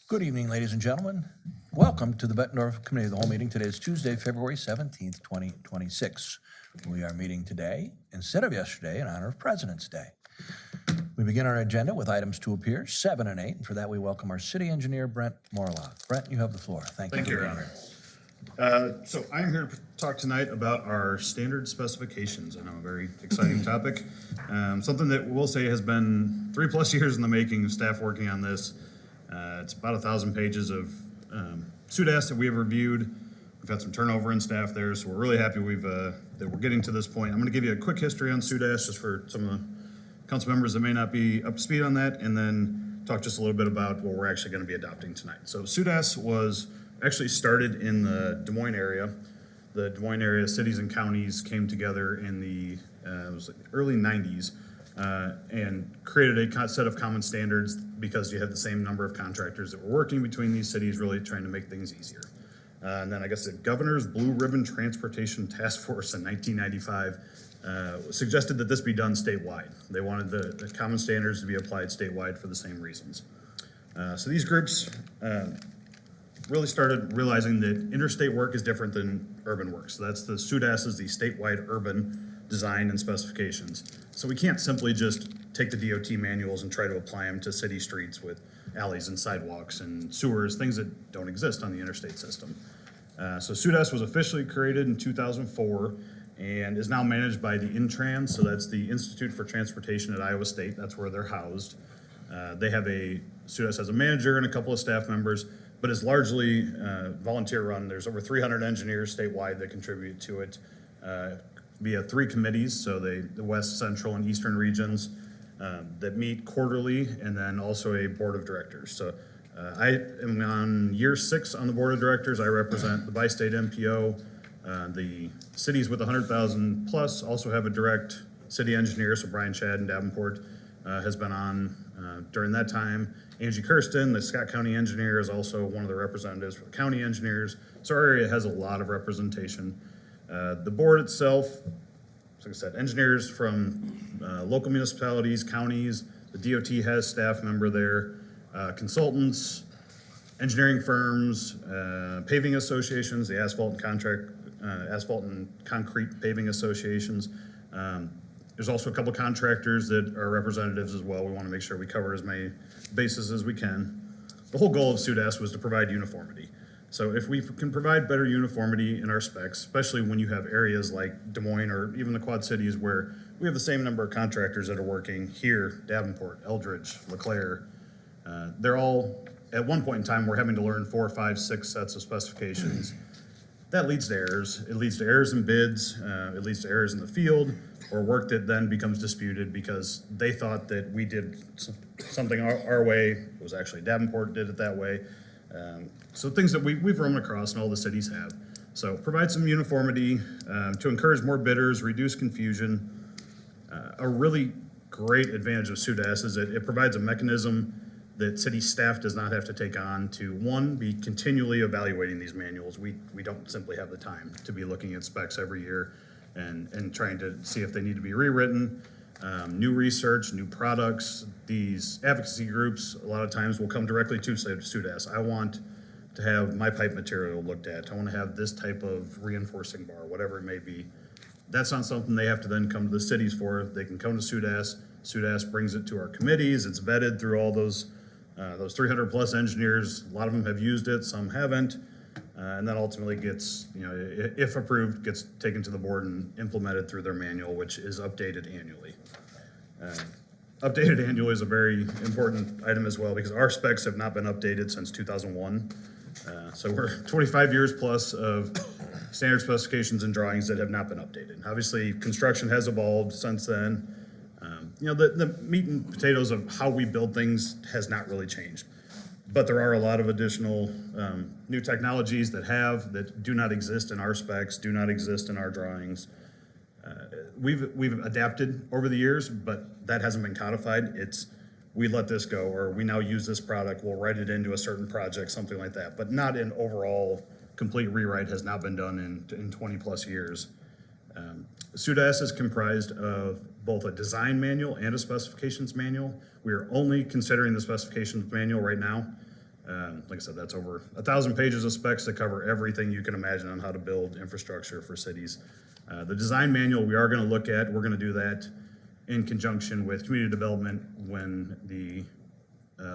Good evening, ladies and gentlemen. Welcome to the Bettendorf Committee of the Whole meeting. Today is Tuesday, February 17th, 2026. We are meeting today, instead of yesterday, in honor of President's Day. We begin our agenda with items to appear, 7 and 8, and for that we welcome our city engineer, Brent Morlock. Brent, you have the floor. Thank you. Thank you, Your Honor. So I'm here to talk tonight about our standard specifications. I know, a very exciting topic. Something that we'll say has been 3+ years in the making, staff working on this. It's about 1,000 pages of SUDAS that we have reviewed. We've had some turnover in staff there, so we're really happy that we're getting to this point. I'm going to give you a quick history on SUDAS just for some of the council members that may not be up to speed on that, and then talk just a little bit about what we're actually going to be adopting tonight. So SUDAS was actually started in the Des Moines area. The Des Moines area cities and counties came together in the it was like early 90s and created a set of common standards because you had the same number of contractors that were working between these cities, really trying to make things easier. And then I guess the Governor's Blue Ribbon Transportation Task Force in 1995 suggested that this be done statewide. They wanted the common standards to be applied statewide for the same reasons. So these groups really started realizing that interstate work is different than urban work. So that's the SUDAS is the statewide urban design and specifications. So we can't simply just take the DOT manuals and try to apply them to city streets with alleys and sidewalks and sewers, things that don't exist on the interstate system. So SUDAS was officially created in 2004 and is now managed by the Intrans. So that's the Institute for Transportation at Iowa State. That's where they're housed. They have SUDAS has a manager and a couple of staff members, but is largely volunteer run. There's over 300 engineers statewide that contribute to it via 3 committees, so the West, Central, and Eastern regions that meet quarterly, and then also a board of directors. So I am on year 6 on the board of directors. I represent the bi-state MPO. The cities with 100,000 plus also have a direct city engineer, so Brian Shad in Davenport has been on during that time. Angie Kirsten, the Scott County engineer, is also one of the representatives for the county engineers. So our area has a lot of representation. The board itself, like I said, engineers from local municipalities, counties, the DOT has staff member there, consultants, engineering firms, paving associations, the asphalt and concrete paving associations. There's also a couple contractors that are representatives as well. We want to make sure we cover as many bases as we can. The whole goal of SUDAS was to provide uniformity. So if we can provide better uniformity in our specs, especially when you have areas like Des Moines or even the Quad Cities where we have the same number of contractors that are working here, Davenport, Eldridge, LeClaire, they're all, at one point in time, we're having to learn 4, 5, 6 sets of specifications. That leads to errors. It leads to errors in bids, it leads to errors in the field, or work that then becomes disputed because they thought that we did something our way. It was actually Davenport did it that way. So things that we've run across and all the cities have. So provide some uniformity to encourage more bidders, reduce confusion. A really great advantage of SUDAS is that it provides a mechanism that city staff does not have to take on to, one, be continually evaluating these manuals. We don't simply have the time to be looking at specs every year and trying to see if they need to be rewritten. New research, new products. These advocacy groups a lot of times will come directly to SUDAS. I want to have my pipe material looked at. I want to have this type of reinforcing bar, whatever it may be. That's not something they have to then come to the cities for. They can come to SUDAS. SUDAS brings it to our committees. It's vetted through all those 300 plus engineers. A lot of them have used it, some haven't. And then ultimately gets, if approved, gets taken to the board and implemented through their manual, which is updated annually. Updated annually is a very important item as well because our specs have not been updated since 2001. So we're 25 years plus of standard specifications and drawings that have not been updated. Obviously, construction has evolved since then. The meat and potatoes of how we build things has not really changed. But there are a lot of additional new technologies that do not exist in our specs, do not exist in our drawings. We've adapted over the years, but that hasn't been codified. It's we let this go, or we now use this product, we'll write it into a certain project, something like that. But not an overall complete rewrite has not been done in 20 plus years. SUDAS is comprised of both a design manual and a specifications manual. We are only considering the specifications manual right now. Like I said, that's over 1,000 pages of specs that cover everything you can imagine on how to build infrastructure for cities. The design manual we are going to look at, we're going to do that in conjunction with community development when the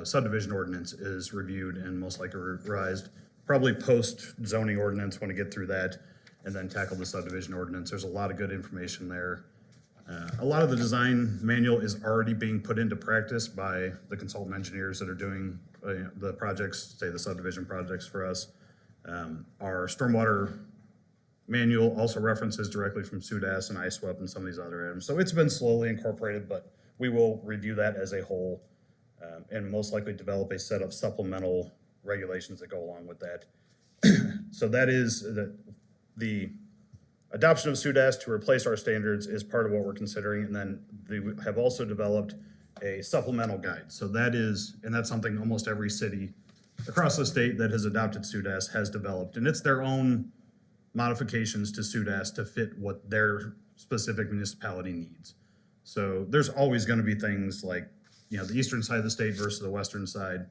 subdivision ordinance is reviewed and most likely revised. Probably post zoning ordinance, want to get through that and then tackle the subdivision ordinance. There's a lot of good information there. A lot of the design manual is already being put into practice by the consultant engineers that are doing the projects, say the subdivision projects for us. Our stormwater manual also references directly from SUDAS and ISWEP and some of these other items. So it's been slowly incorporated, but we will review that as a whole and most likely develop a set of supplemental regulations that go along with that. So that is the adoption of SUDAS to replace our standards is part of what we're considering. And then they have also developed a supplemental guide. So that is, and that's something almost every city across the state that has adopted SUDAS has developed. And it's their own modifications to SUDAS to fit what their specific municipality needs. So there's always going to be things like, the eastern side of the state versus the western side.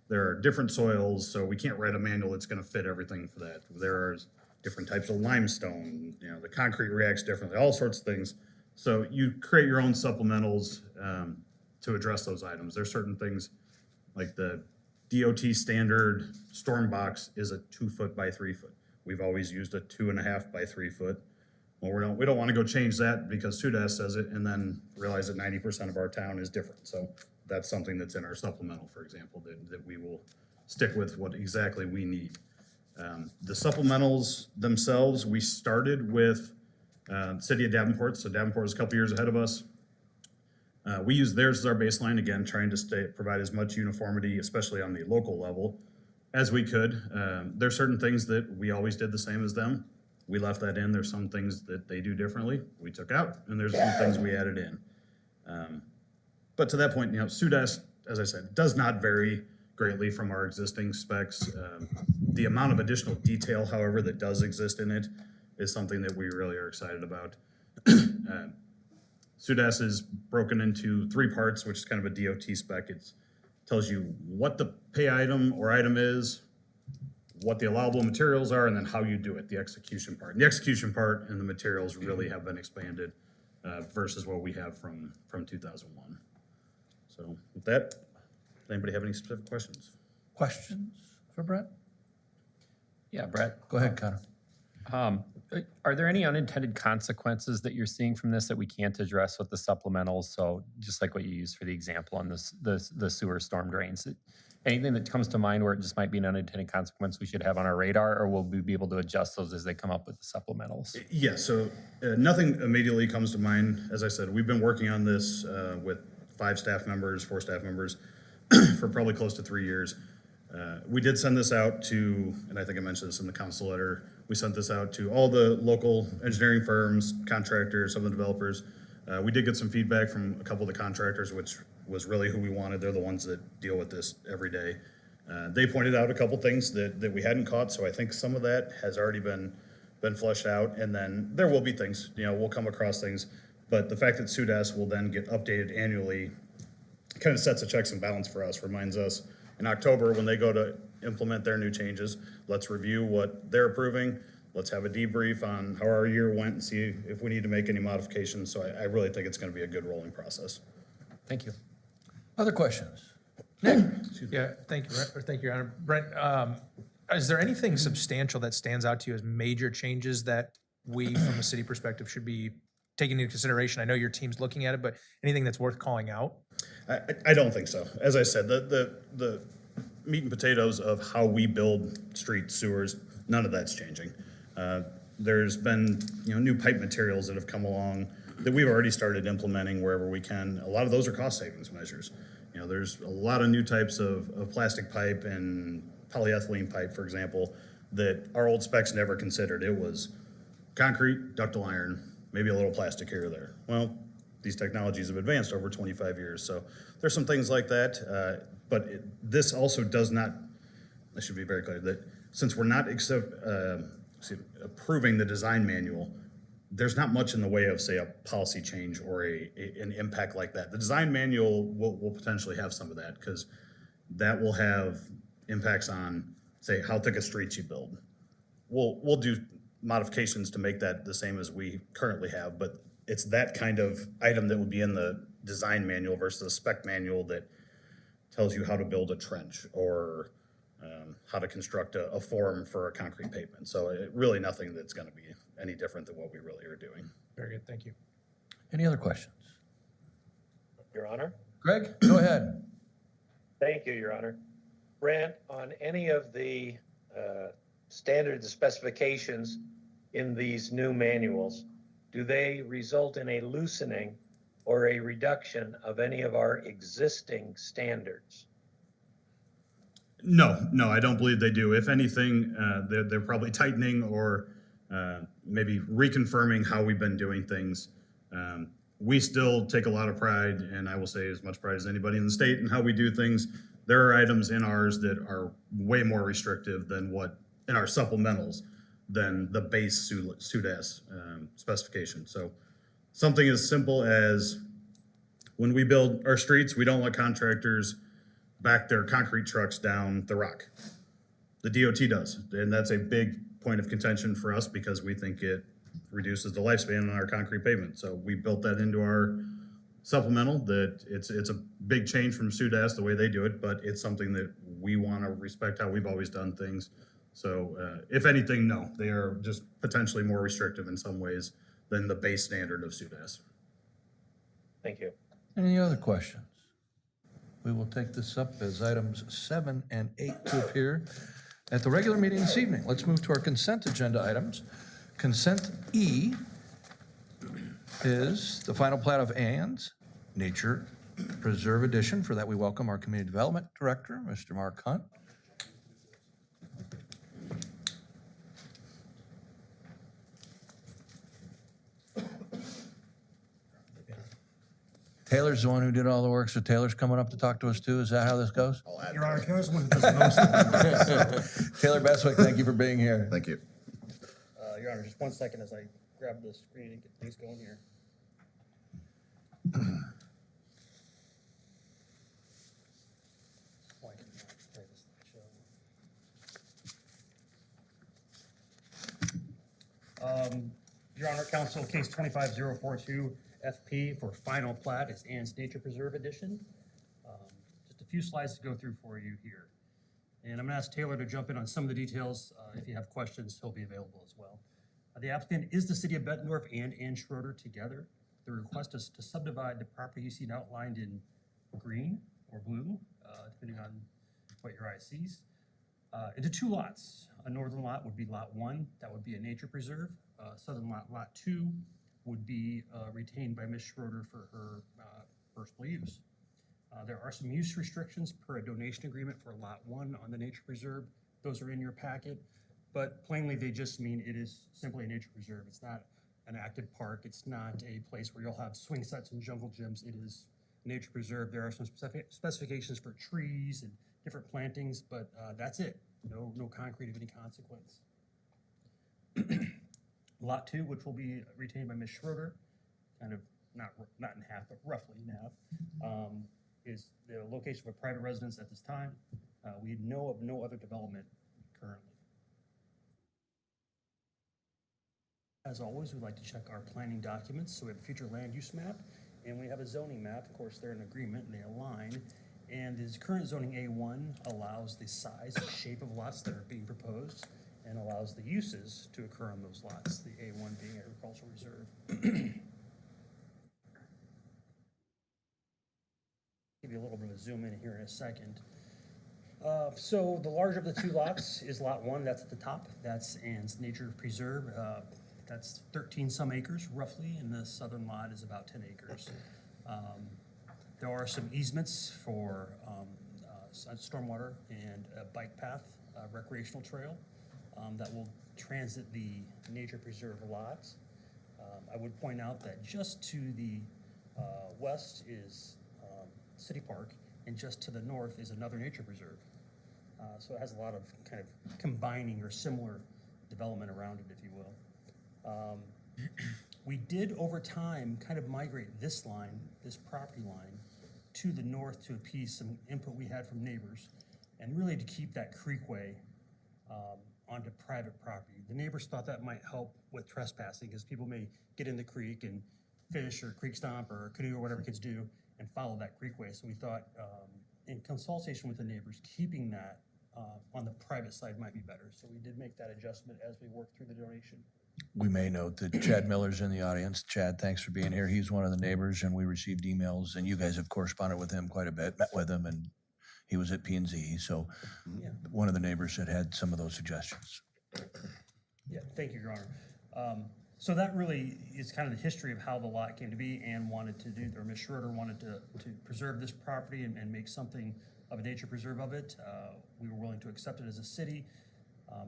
There are different soils, so we can't write a manual that's going to fit everything for that. There are different types of limestone, the concrete reacts differently, all sorts of things. So you create your own supplementals to address those items. There's certain things like the DOT standard storm box is a 2 foot by 3 foot. We've always used a 2.5 by 3 foot. Well, we don't want to go change that because SUDAS says it and then realize that 90% of our town is different. So that's something that's in our supplemental, for example, that we will stick with what exactly we need. The supplementals themselves, we started with City of Davenport. So Davenport is a couple years ahead of us. We use theirs as our baseline, again, trying to provide as much uniformity, especially on the local level, as we could. There are certain things that we always did the same as them. We left that in. There's some things that they do differently we took out, and there's some things we added in. But to that point, SUDAS, as I said, does not vary greatly from our existing specs. The amount of additional detail, however, that does exist in it is something that we really are excited about. SUDAS is broken into 3 parts, which is kind of a DOT spec. It tells you what the pay item or item is, what the allowable materials are, and then how you do it, the execution part. And the execution part and the materials really have been expanded versus what we have from 2001. So with that, does anybody have any specific questions? Questions for Brett? Yeah, Brett. Go ahead, Connor. Are there any unintended consequences that you're seeing from this that we can't address with the supplementals? So just like what you used for the example on the sewer storm drains. Anything that comes to mind where it just might be an unintended consequence we should have on our radar, or will we be able to adjust those as they come up with the supplementals? Yeah, so nothing immediately comes to mind. As I said, we've been working on this with 4 staff members for probably close to 3 years. We did send this out to, and I think I mentioned this in the council letter, we sent this out to all the local engineering firms, contractors, some of the developers. We did get some feedback from a couple of the contractors, which was really who we wanted. They're the ones that deal with this every day. They pointed out a couple things that we hadn't caught, so I think some of that has already been fleshed out. And then there will be things, we'll come across things, but the fact that SUDAS will then get updated annually kind of sets a checks and balance for us, reminds us in October when they go to implement their new changes, let's review what they're approving. Let's have a debrief on how our year went and see if we need to make any modifications. So I really think it's going to be a good rolling process. Thank you. Other questions? Nick? Yeah, thank you, Brent, or thank you, Your Honor. Brent, is there anything substantial that stands out to you as major changes that we, from a city perspective, should be taking into consideration? I know your team's looking at it, but anything that's worth calling out? I don't think so. As I said, the meat and potatoes of how we build streets, sewers, none of that's changing. There's been new pipe materials that have come along that we've already started implementing wherever we can. A lot of those are cost savings measures. There's a lot of new types of plastic pipe and polyethylene pipe, for example, that our old specs never considered. It was concrete, ductile iron, maybe a little plastic here or there. Well, these technologies have advanced over 25 years. So there's some things like that. But this also does not, I should be very clear, that since we're not approving the design manual, there's not much in the way of, say, a policy change or an impact like that. The design manual will potentially have some of that because that will have impacts on, say, how thick a street you build. We'll do modifications to make that the same as we currently have, but it's that kind of item that would be in the design manual versus the spec manual that tells you how to build a trench or how to construct a form for a concrete pavement. So really nothing that's gonna be any different than what we really are doing. Very good, thank you. Any other questions? Your Honor? Greg, go ahead. Thank you, Your Honor. Brant, on any of the standards specifications in these new manuals, do they result in a loosening or a reduction of any of our existing standards? No, I don't believe they do. If anything, they're probably tightening or maybe reconfirming how we've been doing things. We still take a lot of pride, and I will say as much pride as anybody in the state in how we do things. There are items in ours that are way more restrictive than what, in our supplementals, than the base SUDAS specification. So something as simple as when we build our streets, we don't let contractors back their concrete trucks down the rock. The DOT does, and that's a big point of contention for us because we think it reduces the lifespan on our concrete pavement. So we built that into our supplemental, that it's a big change from SUDAS the way they do it, but it's something that we want to respect how we've always done things. So if anything, no, they are just potentially more restrictive in some ways than the base standard of SUDAS. Thank you. Any other questions? We will take this up as items 7 and 8 to appear at the regular meeting this evening. Let's move to our consent agenda items. Consent E is the final plat of Ann's Nature Preserve Edition. For that, we welcome our Community Development Director, Mr. Mark Hunt. Taylor's the one who did all the work, so Taylor's coming up to talk to us too. Is that how this goes? Your Honor, can I just one who does most of it? Taylor Bestwick, thank you for being here. Thank you. Your Honor, just 1 second as I grab the screen and get things going here. Why can I not play this show? Your Honor, Council Case 25042 FP for final plat is Ann's Nature Preserve Edition. Just a few slides to go through for you here. And I'm gonna ask Taylor to jump in on some of the details. If you have questions, he'll be available as well. The applicant is the city of Bettendorf and Ann Schroeder together. The request is to subdivide the property you see outlined in green or blue, depending on what your eye sees, into 2 lots. A northern lot would be lot 1, that would be a nature preserve. Southern lot, lot 2, would be retained by Ms. Schroeder for her personal use. There are some use restrictions per a donation agreement for lot 1 on the nature preserve. Those are in your packet, but plainly they just mean it is simply a nature preserve. It's not an active park. It's not a place where you'll have swing sets and jungle gyms. It is a nature preserve. There are some specifications for trees and different plantings, but that's it. No concrete of any consequence. Lot 2, which will be retained by Ms. Schroeder, kind of not in half, but roughly in half, is the location of a private residence at this time. We know of no other development currently. As always, we'd like to check our planning documents. So we have a future land use map and we have a zoning map. Of course, they're in agreement and they align. And this current zoning A1 allows the size and shape of lots that are being proposed and allows the uses to occur on those lots, the A1 being agricultural reserve. Give you a little bit of a zoom in here in a second. So the larger of the 2 lots is lot 1, that's at the top. That's Ann's Nature Preserve. That's 13 some acres roughly, and the southern lot is about 10 acres. There are some easements for stormwater and a bike path, recreational trail that will transit the nature preserve lots. I would point out that just to the west is City Park, and just to the north is another nature preserve. So it has a lot of kind of combining or similar development around it, if you will. We did over time kind of migrate this line, this property line, to the north to appease some input we had from neighbors. and really to keep that creekway onto private property. The neighbors thought that might help with trespassing, because people may get in the creek and fish or creek stomp or canoe or whatever kids do and follow that creekway. So we thought, in consultation with the neighbors, keeping that on the private side might be better. So we did make that adjustment as we worked through the donation. We may note that Chad Miller's in the audience. Chad, thanks for being here. He's one of the neighbors, and we received emails, and you guys have corresponded with him quite a bit, met with him, and he was at P&Z, so one of the neighbors that had some of those suggestions. Yeah, thank you, Your Honor. So that really is kind of the history of how the lot came to be. Ann wanted to do, or Ms. Schroeder wanted to preserve this property and make something of a nature preserve of it. We were willing to accept it as a city.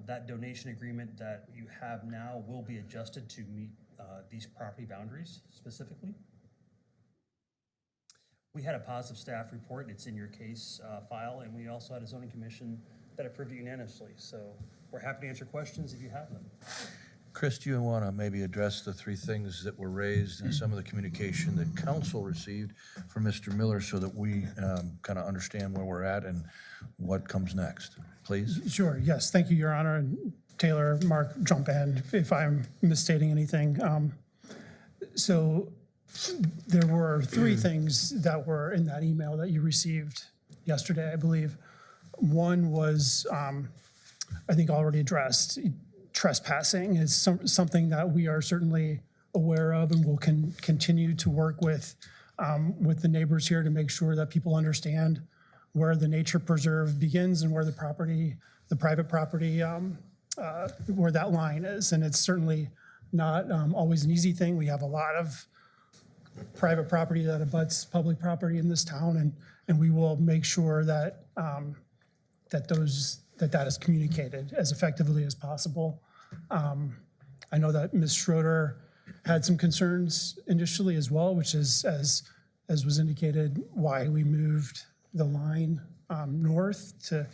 That donation agreement that you have now will be adjusted to meet these property boundaries specifically. We had a positive staff report, it's in your case file, and we also had a zoning commission that approved it unanimously. So we're happy to answer questions if you have them. Chris, do you want to maybe address the three things that were raised and some of the communication that council received from Mr. Miller so that we kind of understand where we're at and what comes next, please? Sure, yes, thank you, Your Honor. And Taylor, Mark, jump in if I'm misstating anything. So there were three things that were in that email that you received yesterday, I believe. One was, I think, already addressed. Trespassing is something that we are certainly aware of and will continue to work with the neighbors here to make sure that people understand where the nature preserve begins and where the private property, where that line is. And it's certainly not always an easy thing. We have a lot of private property that abuts public property in this town, and we will make sure that that is communicated as effectively as possible. I know that Ms. Schroeder had some concerns initially as well, which is, as was indicated, why we moved the line north to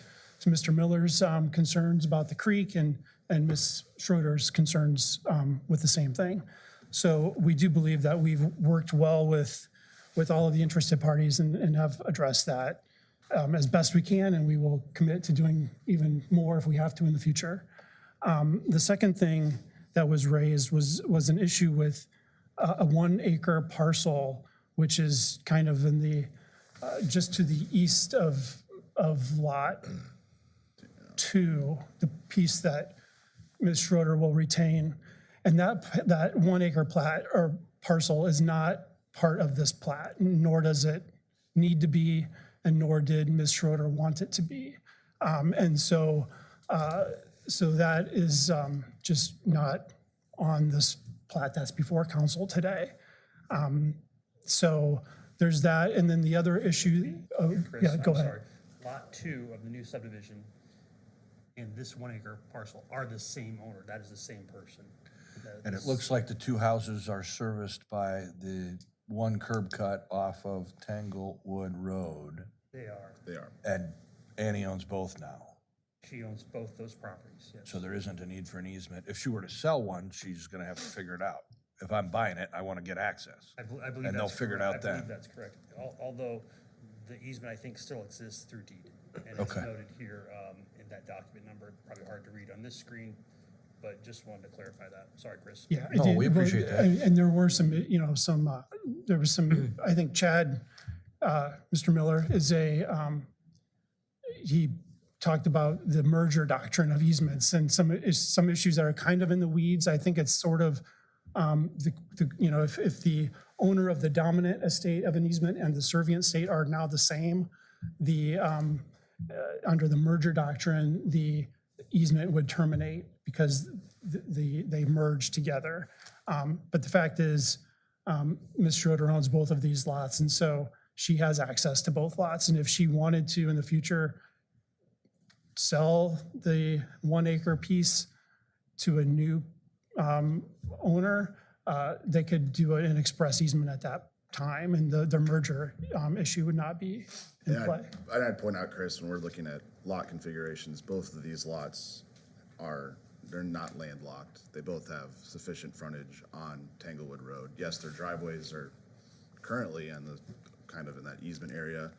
Mr. Miller's concerns about the creek and Ms. Schroeder's concerns with the same thing. So we do believe that we've worked well with all of the interested parties and have addressed that as best we can, and we will commit to doing even more if we have to in the future. The second thing that was raised was an issue with a 1 acre parcel, which is kind of in the, just to the east of lot 2, the piece that Ms. Schroeder will retain. And that 1 acre plat or parcel is not part of this plat, nor does it need to be, and nor did Ms. Schroeder want it to be. And so that is just not on this plat that's before council today. So there's that, and then the other issue, Chris, yeah, go I'm ahead. sorry. Lot 2 of the new subdivision and this 1 acre parcel are the same owner. That is the same person. And it looks like the two houses are serviced by the one curb cut off of Tanglewood Road. They are. They are. And Annie owns both now. She owns both those properties, yes. So there isn't a need for an easement. If she were to sell one, she's gonna have to figure it out. If I'm buying it, I wanna get access. I believe And they'll that's figure it correct. out then. I believe that's correct. Although the easement, I think, still exists through deed. And it's Okay. noted here in that document number, probably hard to read on this screen, but just wanted to clarify that. Sorry, Chris. Yeah. No, we appreciate that. And there were some, there was some, I think Chad, Mr. Miller is he talked about the merger doctrine of easements and some issues that are kind of in the weeds. I think it's sort of, if the owner of the dominant estate of an easement and the servient state are now the same, under the merger doctrine, the easement would terminate because they merge together. But the fact is, Ms. Schroeder owns both of these lots, and so she has access to both lots. And if she wanted to in the future sell the 1 acre piece to a new owner, they could do an express easement at that time, and the merger issue would not be in And play. I'd point out, Chris, when we're looking at lot configurations, both of these lots they're not landlocked. They both have sufficient frontage on Tanglewood Road. Yes, their driveways are currently kind of in that easement area,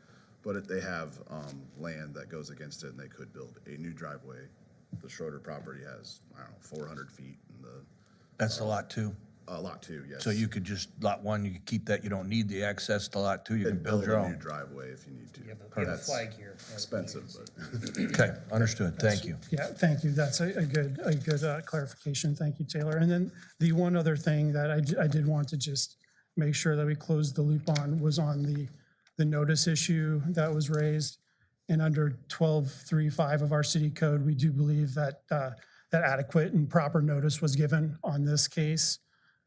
They have land that goes against it, and they could build a new driveway. The Schroeder property has, I don't know, 400 feet, and That's a lot too. lot two, yes. So you could just, lot one, you could keep that, you don't need the access to lot two, you can And build your a new own. driveway if you need to. You have a That's flag here. expensive, but. Okay, understood, thank you. Yeah, thank you. That's a good clarification. Thank you, Taylor. And then the one other thing that I did want to just make sure that we closed the loop on was on the notice issue that was raised. And under 1235 of our city code, we do believe that that adequate and proper notice was given on this case.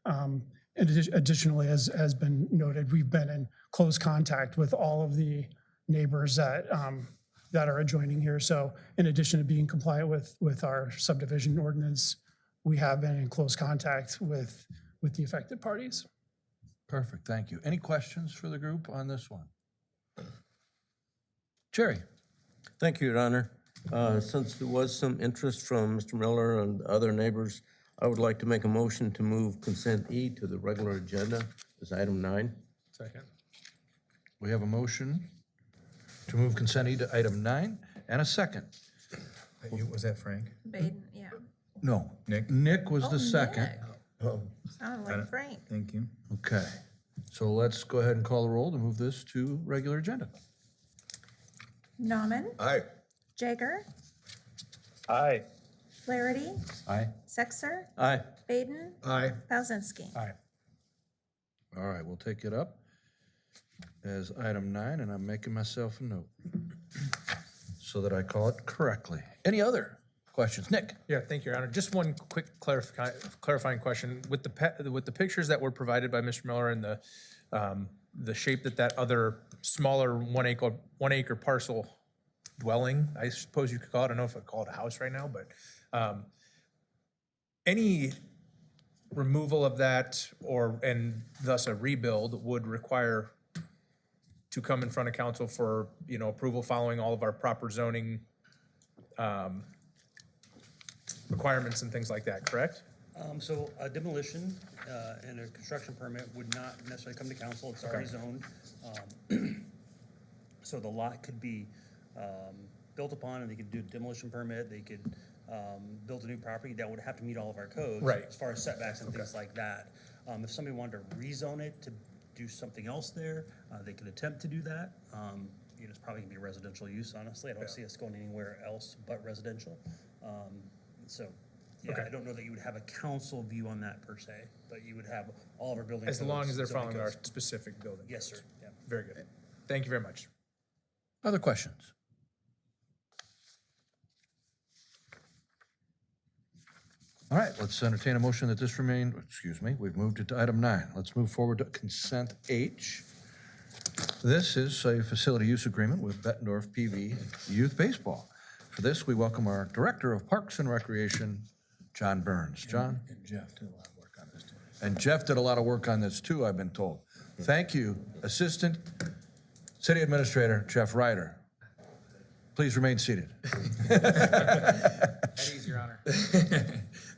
And additionally, as has been noted, we've been in close contact with all of the neighbors that are adjoining here. So in addition to being compliant with our subdivision ordinance, we have been in close contact with the affected parties. Perfect, thank you. Any questions for the group on this one? Jerry? Thank you, Your Honor. Since there was some interest from Mr. Miller and other neighbors, I would like to make a motion to move consent E to the regular agenda as item 9. Second. We have a motion to move consent to item 9 and a second. Was that Frank? Baden, yeah. No. Nick? Nick was the Oh, second. Nick. Oh, Sounded like Frank. thank you. Okay, so let's go ahead and call the roll to move this to regular agenda. Nauman, Aye. Jaeger, Aye. Flaherty, Aye. Sexer, Aye. Baden, Aye. Palzinski. Aye. All right, we'll take it up as item 9, and I'm making myself a note so that I call it correctly. Any other questions? Nick? Yeah, thank you, Your Honor. Just one quick clarifying question. With the pictures that were provided by Mr. Miller and the shape that other smaller one acre parcel dwelling, I suppose you could call it, I don't know if I'd call it a house right now, but any removal of that and thus a rebuild would require to come in front of council for, approval following all of our proper zoning requirements and things like that, correct? So a demolition and a construction permit would not necessarily come to council, it's already zoned. So the lot could be built upon, and they could do a demolition permit, they could build a new property that would have to meet all of our codes. Right. As far as setbacks and things like that. If somebody wanted to rezone it to do something else there, they could attempt to do that. It's probably gonna be residential use, honestly, I don't see us going anywhere else but residential. Okay. I don't know that you would have a council view on that per se, but you would have all of our building As long codes, as they're zoning following our codes. specific building. Yes, sir, codes. yeah. Very good. Thank you very much. Other questions? All right, let's entertain a motion that this we've moved it to item 9. Let's move forward to consent H. This is a facility use agreement with Bettendorf PV Youth Baseball. For this, we welcome our Director of Parks and Recreation, John Burns. John? And Jeff did a lot of work on this too. And Jeff did a lot of work on this too, I've been told. Thank you, Assistant City Administrator Jeff Ryder. Please remain seated. At ease, Your Honor.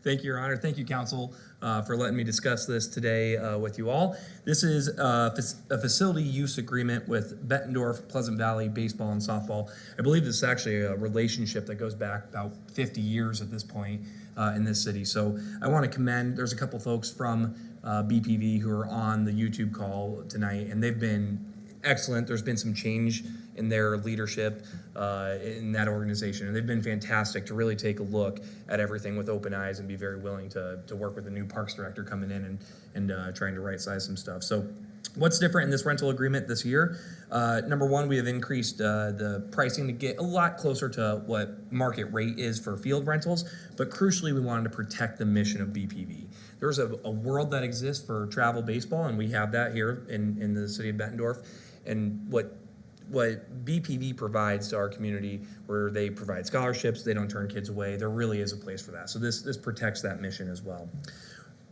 Thank you, Your Honor. Thank you, Council, for letting me discuss this today with you all. This is a facility use agreement with Bettendorf Pleasant Valley Baseball and Softball. I believe this is actually a relationship that goes back about 50 years at this point in this city. So I want to commend, there's a couple folks from BPV who are on the YouTube call tonight, and they've been excellent. There's been some change in their leadership in that organization, and they've been fantastic to really take a look at everything with open eyes and be very willing to work with the new parks director coming in and trying to right size some stuff. So what's different in this rental agreement this year? Number one, we have increased the pricing to get a lot closer to what market rate is for field rentals, but crucially, we wanted to protect the mission of BPV. There's a world that exists for travel baseball, and we have that here in the city of Bettendorf. And what BPV provides to our community, where they provide scholarships, they don't turn kids away, there really is a place for that. So this protects that mission as well.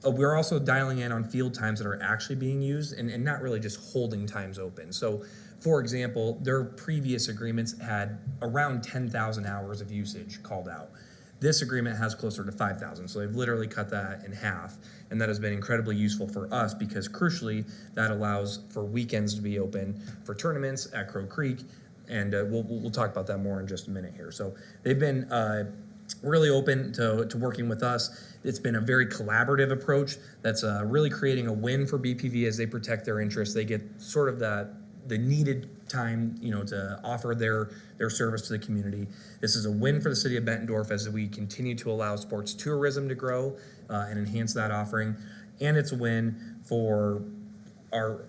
We're also dialing in on field times that are actually being used and not really just holding times open. So, for example, their previous agreements had around 10,000 hours of usage called out. This agreement has closer to 5,000, so they've literally cut that in half, and that has been incredibly useful for us because crucially, that allows for weekends to be open for tournaments at Crow Creek, and we'll talk about that more in just a minute here. So they've been really open to working with us. It's been a very collaborative approach that's really creating a win for BPV as they protect their interests. They get sort of the needed time, to offer their service to the community. This is a win for the city of Bettendorf as we continue to allow sports tourism to grow and enhance that offering. And it's a win for our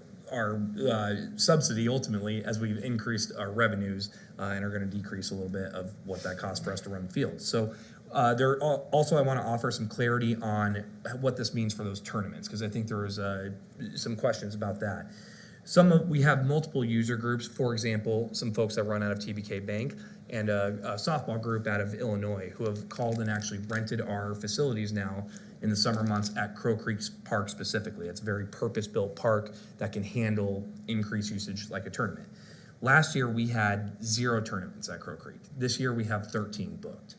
subsidy ultimately as we've increased our revenues and are going to decrease a little bit of what that costs for us to run the field. So also I want to offer some clarity on what this means for those tournaments, because I think there was some questions about that. We have multiple user groups, for example, some folks that run out of TBK Bank and a softball group out of Illinois who have called and actually rented our facilities now in the summer months at Crow Creek Park specifically. It's a very purpose-built park that can handle increased usage like a tournament. Last year, we had 0 tournaments at Crow Creek. This year, we have 13 booked.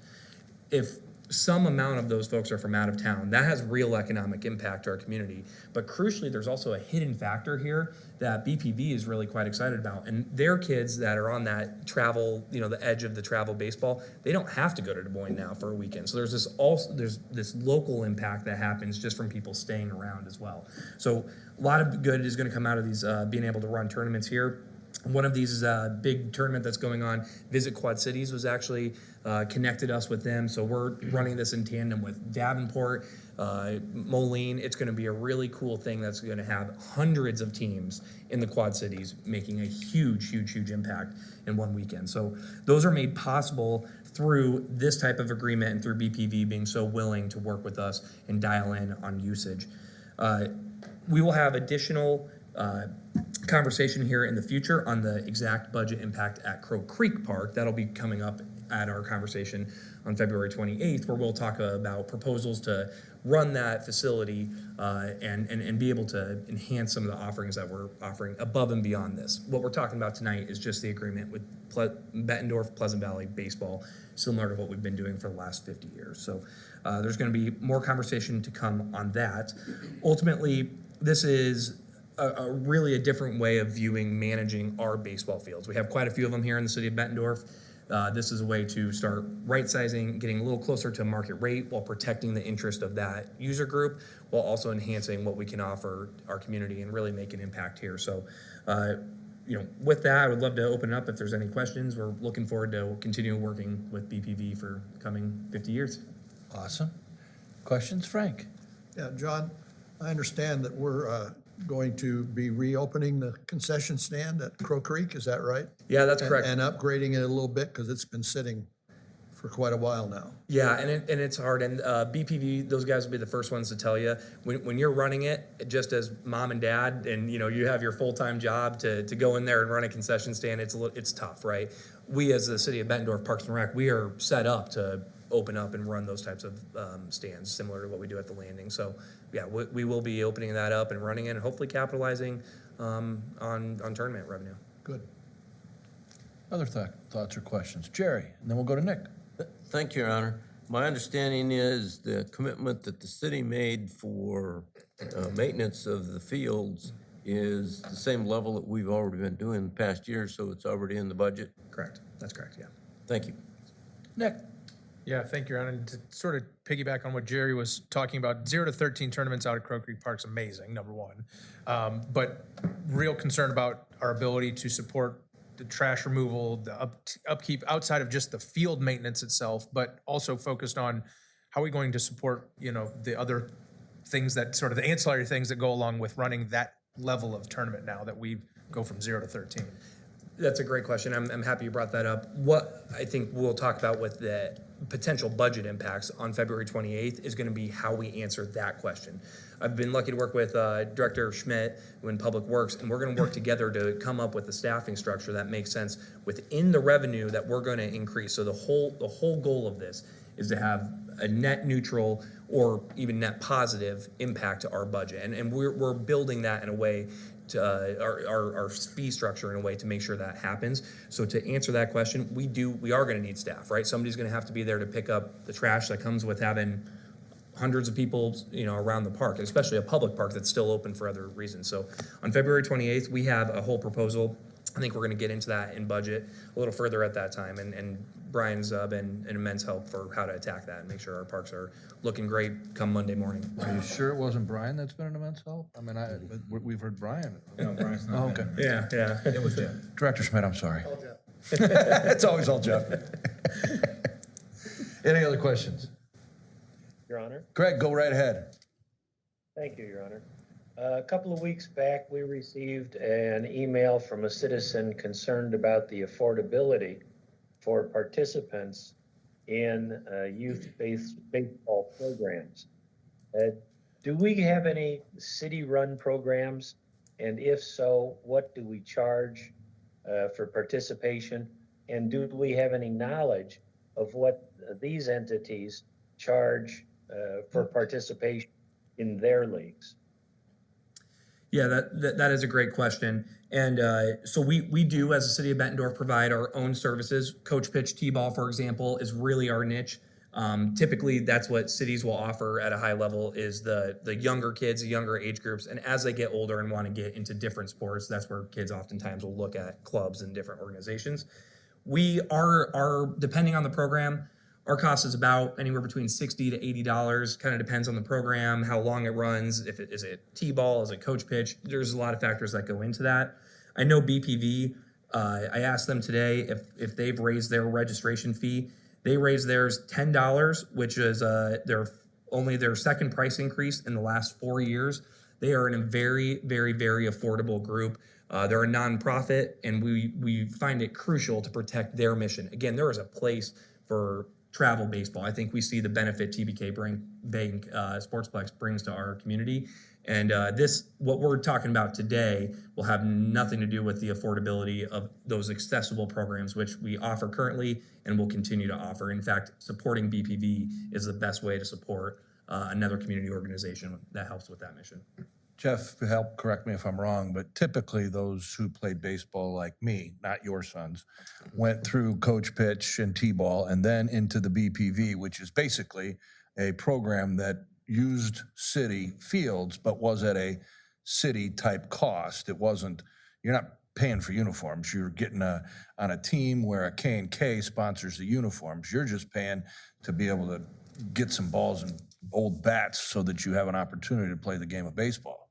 If some amount of those folks are from out of town, that has real economic impact to our community. But crucially, there's also a hidden factor here that BPV is really quite excited about. And their kids that are on that travel, the edge of the travel baseball, they don't have to go to Des Moines now for a weekend. So there's this local impact that happens just from people staying around as well. So a lot of good is going to come out of these being able to run tournaments here. One of these is a big tournament that's going on. Visit Quad Cities was actually connected us with them. So we're running this in tandem with Davenport, Moline. It's going to be a really cool thing that's going to have hundreds of teams in the Quad Cities making a huge, huge, huge impact in one weekend. So those are made possible through this type of agreement and through BPV being so willing to work with us and dial in on usage. We will have additional conversation here in the future on the exact budget impact at Crow Creek Park. That'll be coming up at our conversation on February 28th, where we'll talk about proposals to run that facility and be able to enhance some of the offerings that we're offering above and beyond this. What we're talking about tonight is just the agreement with Bettendorf Pleasant Valley Baseball, similar to what we've been doing for the last 50 years. So there's going to be more conversation to come on that. Ultimately, this is really a different way of managing our baseball fields. We have quite a few of them here in the city of Bettendorf. This is a way to start right-sizing, getting a little closer to market rate while protecting the interest of that user group, while also enhancing what we can offer our community and really make an impact here. So, with that, I would love to open it up if there's any questions. We're looking forward to continuing working with BPV for the coming 50 years. Awesome. Questions, Frank? Yeah, John, I understand that we're going to be reopening the concession stand at Crow Creek, is that right? Yeah, that's correct. And upgrading it a little bit because it's been sitting for quite a while now. Yeah, and it's hard. And BPV, those guys will be the first ones to tell you when you're running it, just as mom and dad, and you have your full-time job to go in there and run a concession stand. It's tough, right? We as the city of Bettendorf Parks and Rec, we are set up to open up and run those types of stands, similar to what we do at the landing. So yeah, we will be opening that up and running it, and hopefully capitalizing on tournament revenue. Good. Other thoughts or questions? Jerry, and then we'll go to Nick. Thank you, Your Honor. My understanding is the commitment that the city made for maintenance of the fields is the same level that we've already been doing in the past year, so it's already in the budget. Correct. That's correct, yeah. Thank you. Nick? Yeah, thank you, Ron. And to sort of piggyback on what Jerry was talking about, 0 to 13 tournaments out at Crow Creek Park's amazing, number one. But real concern about our ability to support the trash removal, the upkeep outside of just the field maintenance itself, but also focused on how are we going to support, the other things that sort of the ancillary things that go along with running that level of tournament now that we go from 0 to 13. That's a great question. I'm happy you brought that up. What I think we'll talk about with the potential budget impacts on February 28th is going to be how we answer that question. I've been lucky to work with Director Schmidt in Public Works, and we're going to work together to come up with a staffing structure that makes sense within the revenue that we're going to increase. So the whole goal of this is to have a net neutral or even net positive impact to our budget, and we're building that in a way to our fee structure in a way to make sure that happens. So to answer that question, we are going to need staff, right? Somebody's going to have to be there to pick up the trash that comes with having hundreds of people, around the park, especially a public park that's still open for other reasons. So on February 28th, we have a whole proposal I think we're going to get into that in budget a little further at that time. And Brian's been an immense help for how to attack that and make sure our parks are looking great come Monday morning. Are you sure it wasn't Brian that's been an immense help? I mean, we've heard Brian. No, Brian's Oh, not. okay. Yeah. It was Jeff. Director Schmidt, I'm sorry. It's always all Jeff. Any other questions? Your Honor. Greg, go right ahead. Thank you, Your Honor. A couple of weeks back, we received an email from a citizen concerned about the affordability for participants in youth-based baseball programs. Do we have any city-run programs? And if so, what do we charge for participation? And do we have any knowledge of what these entities charge for participation in their leagues? Yeah, that is a great question. And so we do, as the city of Bettendorf, provide our own services. Coach pitch T-ball, for example, is really our niche. Typically, that's what cities will offer at a high level is the younger kids, the younger age groups. And as they get older and want to get into different sports, that's where kids oftentimes will look at clubs and different organizations. We are depending on the program, our cost is about anywhere between $60 to $80. Kind of depends on the program, how long it runs, if it is it T-ball, is it coach pitch. There's a lot of factors that go into that. I know BPV, I asked them today if they've raised their registration fee. They raised theirs $10, which is their second price increase in the last 4 years. They are in a very, very, very affordable group. They're a nonprofit, and we find it crucial to protect their mission. Again, there is a place for travel baseball. I think we see the benefit TBK Bank Sportsplex brings to our community. And what we're talking about today will have nothing to do with the affordability of those accessible programs, which we offer currently and will continue to offer. In fact, supporting BPV is the best way to support another community organization that helps with that mission. Jeff, help correct me if I'm wrong, but typically those who played baseball like me, not your sons, went through coach pitch and T-ball and then into the BPV, which is basically a program that used city fields, but was at a city type cost. It wasn't, you're not paying for uniforms. You're getting on a team where a K&K sponsors the uniforms. You're just paying to be able to get some balls and old bats so that you have an opportunity to play the game of baseball.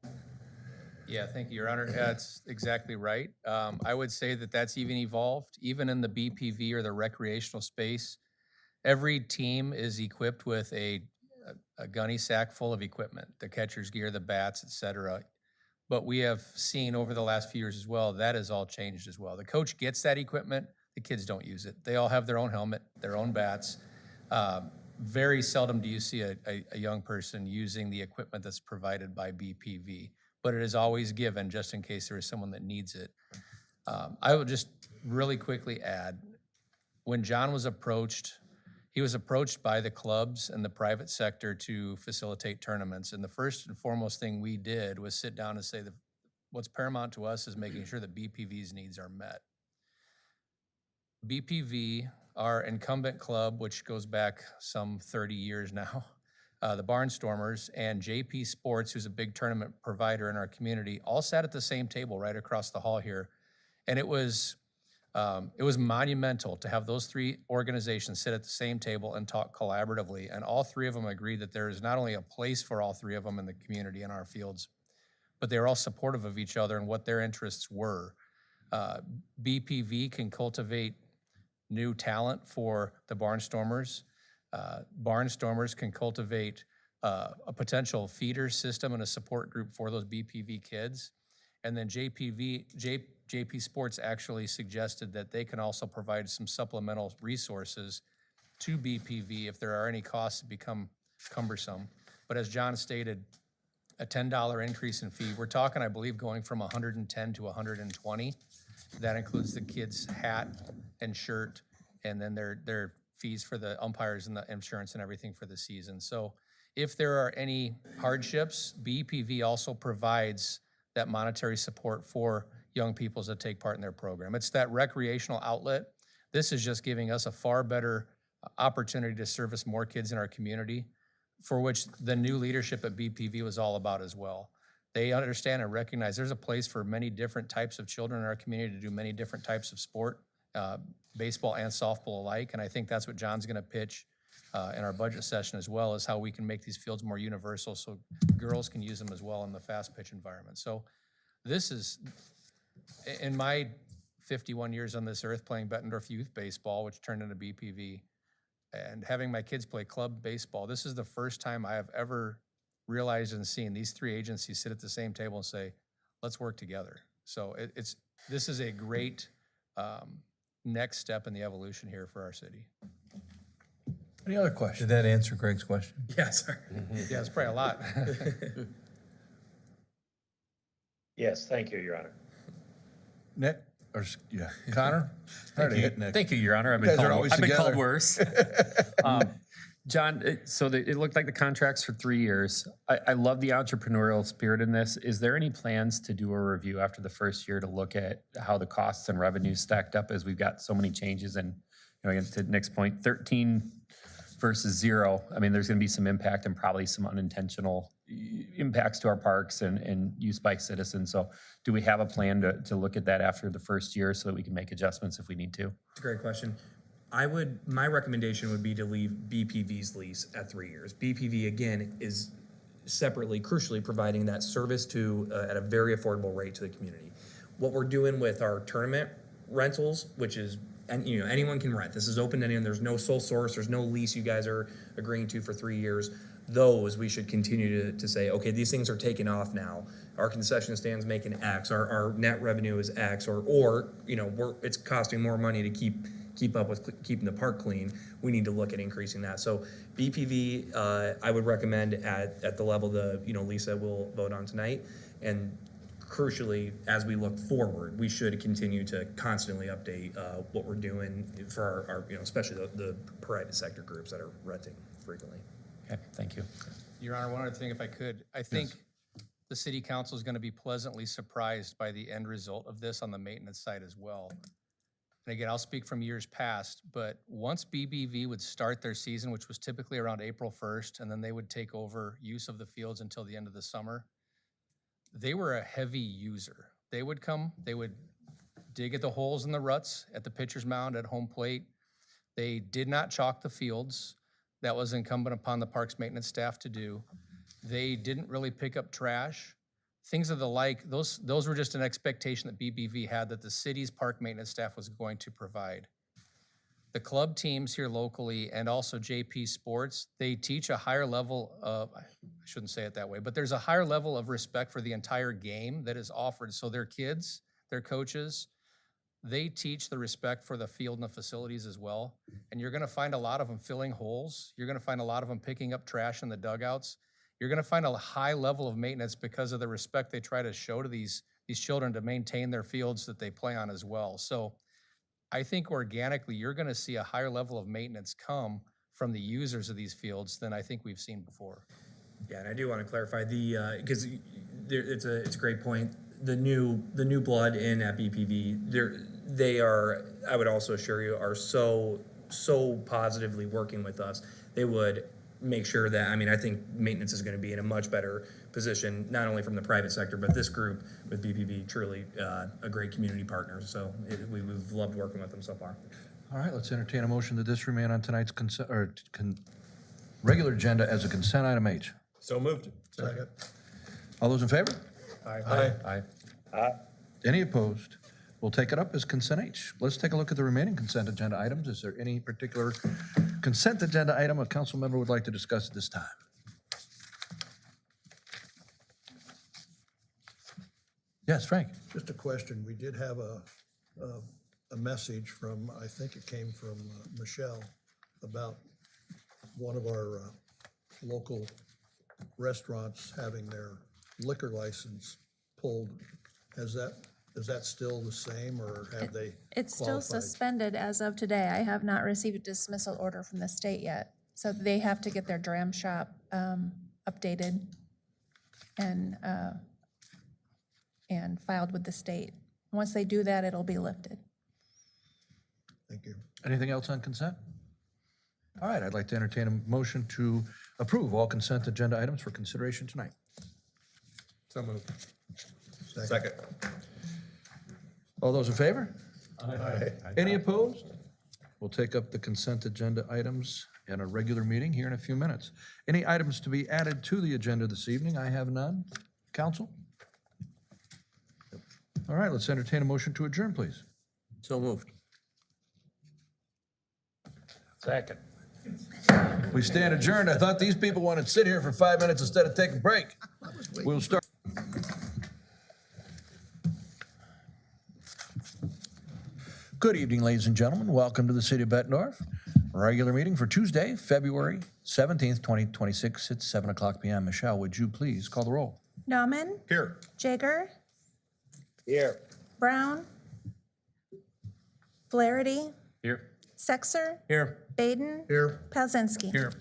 Yeah, thank you, Your Honor. That's exactly right. I would say that that's even evolved, even in the BPV or the recreational space. Every team is equipped with a gunny sack full of equipment, the catcher's gear, the bats, et cetera. But we have seen over the last few years as well, that has all changed as well. The coach gets that equipment, the kids don't use it. They all have their own helmet, their own bats. Very seldom do you see a young person using the equipment that's provided by BPV, but it is always given just in case there is someone that needs it. I will just really quickly add, when John was approached, he was approached by the clubs and the private sector to facilitate tournaments. And the first and foremost thing we did was sit down and say that what's paramount to us is making sure that BPV's needs are met. BPV, our incumbent club, which goes back some 30 years now, the Barnstormers, and JP Sports, who's a big tournament provider in our community, all sat at the same table right across the hall here. And it was monumental to have those three organizations sit at the same table and talk collaboratively. And all three of them agreed that there is not only a place for all three of them in the community in our fields, but they were all supportive of each other and what their interests were. BPV can cultivate new talent for the Barnstormers. Barnstormers can cultivate a potential feeder system and a support group for those BPV kids. And then JP Sports actually suggested that they can also provide some supplemental resources to BPV if there are any costs that become cumbersome. But as John stated, a $10 increase in fee. We're talking, I believe, going from 110 to 120. That includes the kid's hat and shirt, and then their fees for the umpires and the insurance and everything for the season. So if there are any hardships, BPV also provides that monetary support for young people that take part in their program. It's that recreational outlet. This is just giving us a far better opportunity to service more kids in our community, for which the new leadership at BPV was all about as well. They understand and recognize there's a place for many different types of children in our community to do many different types of sport, baseball and softball alike. And I think that's what John's going to pitch in our budget session as well, is how we can make these fields more universal so girls can use them as well in the fast pitch environment. So this is, in my 51 years on this earth playing Bettendorf youth baseball, which turned into BPV, and having my kids play club baseball, this is the first time I have ever realized and seen these three agencies sit at the same table and say, let's work together. So this is a great next step in the evolution here for our city. Any other questions? Did that answer Greg's question? Yes, sir. Yeah, it's probably a lot. Yes, thank you, Your Honor. Nick, or, yeah, Connor? Already hit Nick. Thank you, Your Honor. I've You been guys are called, always I've been called together. worse. John, it looked like the contract's for 3 years. I love the entrepreneurial spirit in this. Is there any plans to do a review after the first year to look at how the costs and revenues stacked up, as we've got so many changes? And, again, to Nick's point, 13 versus 0. I mean, there's going to be some impact and probably some unintentional impacts to our parks and use by citizens. So do we have a plan to look at that after the first year so that we can make adjustments if we need to? It's a great question. My recommendation would be to leave BPV's lease at 3 years. BPV, again, is separately, crucially providing that service at a very affordable rate to the community. What we're doing with our tournament rentals, which is, and anyone can rent. This is open to anyone. There's no sole source. There's no lease you guys are agreeing to for 3 years. Those we should continue to say, okay, these things are taking off now. Our concession stand's making X. Our net revenue is X, or it's costing more money to keep up with keeping the park clean. We need to look at increasing that. So BPV, I would recommend at the level Lisa will vote on tonight. And crucially, as we look forward, we should continue to constantly update what we're doing for our especially the private sector groups that are renting frequently. Okay, thank you. Your Honor, one other thing, if I could. I think the city council is going to be pleasantly surprised by the end result of this on the maintenance side as well. And again, I'll speak from years past, but once BBV would start their season, which was typically around April 1st, and then they would take over use of the fields until the end of the summer, they were a heavy user. They would come, they would dig at the holes in the ruts at the pitcher's mound at home plate. They did not chalk the fields. That was incumbent upon the parks maintenance staff to do. They didn't really pick up trash. Things of the like, those were just an expectation that BBV had that the city's park maintenance staff was going to provide. The club teams here locally and also JP Sports, they teach a higher level of, I shouldn't say it that way, but there's a higher level of respect for the entire game that is offered. So their kids, their coaches, they teach the respect for the field and the facilities as well. And you're gonna find a lot of them filling holes. You're gonna find a lot of them picking up trash in the dugouts. You're gonna find a high level of maintenance because of the respect they try to show to these children to maintain their fields that they play on as well. So I think organically, you're gonna see a higher level of maintenance come from the users of these fields than I think we've seen before. Yeah, and I do want to clarify because it's a great point. The new blood in at BPV, they are, I would also assure you, are so positively working with us. They would make sure that, I think maintenance is going to be in a much better position, not only from the private sector, but this group with BPV, truly a great community partner. So we've loved working with them so far. All right, let's entertain a motion that this remain on tonight's regular agenda as a consent item H. So moved. Second. All those in favor? Aye. Any opposed? We'll take it up as consent H. Let's take a look at the remaining consent agenda items. Is there any particular consent agenda item a council member would like to discuss at this time? Yes, Frank? Just a question. We did have a message from, I think it came from Michelle, about one of our local restaurants having their liquor license pulled. Is that still the same, or have they It's still qualified? suspended as of today. I have not received a dismissal order from the state yet. So they have to get their dram shop updated and filed with the state. Once they do that, it'll be lifted. Thank you. Anything else on consent? All right, I'd like to entertain a motion to approve all consent agenda items for consideration tonight. So moved. Second. All those in favor? Aye. Any opposed? We'll take up the consent agenda items in a regular meeting here in a few minutes. Any items to be added to the agenda this evening? I have none. Council? All right, let's entertain a motion to adjourn, please. So moved. Second. We stand adjourned. I thought these people wanted to sit here for 5 minutes instead of take a break. We'll start. Good evening, ladies and gentlemen. Welcome to the City of Bettendorf. Regular meeting for Tuesday, February 17th, 2026 at 7 o'clock p.m. Michelle, would you please call the roll? Nauman, Here. Jaeger, Here. Brown, Flaherty, Here. Sexer, Here. Baden, Here. Palzinski. Here.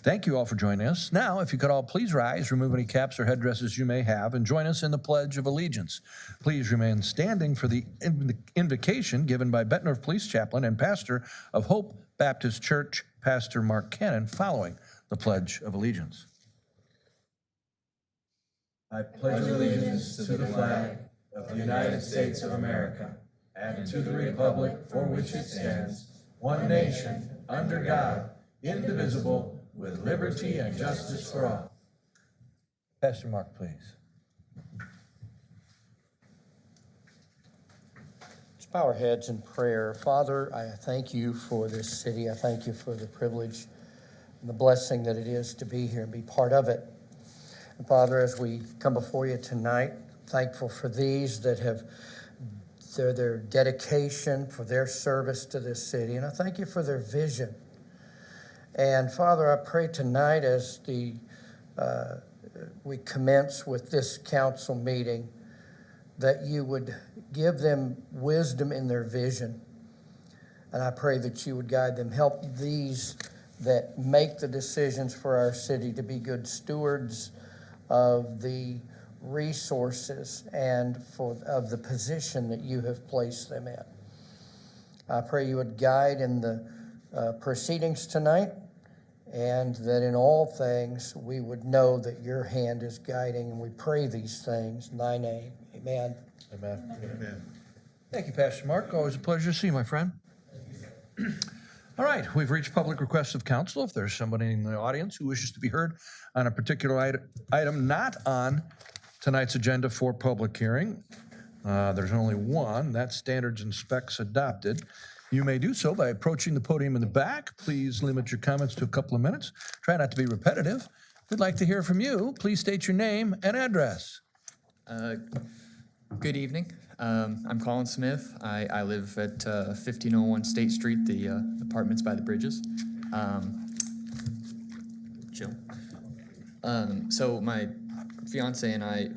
Thank you all for joining us. Now, if you could all please rise, remove any caps or headdresses you may have, and join us in the Pledge of Allegiance. Please remain standing for the invocation given by Bettendorf Police Chaplain and Pastor of Hope Baptist Church, Pastor Mark Cannon, following the Pledge of Allegiance. I pledge allegiance to the flag of the United States of America and to the republic for which it stands, one nation, under God, indivisible, with liberty and justice for all. Pastor Mark, please. Let's bow our heads in prayer. Father, I thank you for this city. I thank you for the privilege and the blessing that it is to be here and be part of it. And Father, as we come before you tonight, thankful for these that have their dedication, for their service to this city. And I thank you for their vision. And Father, I pray tonight as we commence with this council meeting, that you would give them wisdom in their vision. And I pray that you would guide them, help these that make the decisions for our city to be good stewards of the resources and of the position that you have placed them in. I pray you would guide in the proceedings tonight, and that in all things we would know that your hand is guiding, and we pray these things in thy name. Amen. Amen. Amen. Thank you, Pastor Mark. Always a pleasure to see you, my friend. All right, we've reached public requests of council. If there's somebody in the audience who wishes to be heard on a particular item not on tonight's agenda for public hearing, there's only one, that's standards and specs adopted. You may do so by approaching the podium in the back. Please limit your comments to a couple of minutes. Try not to be repetitive. If we'd like to hear from you, please state your name and address. Good evening. I'm Colin Smith. I live at 1501 State Street, the apartments by the bridges. Chill. So my fiance and I,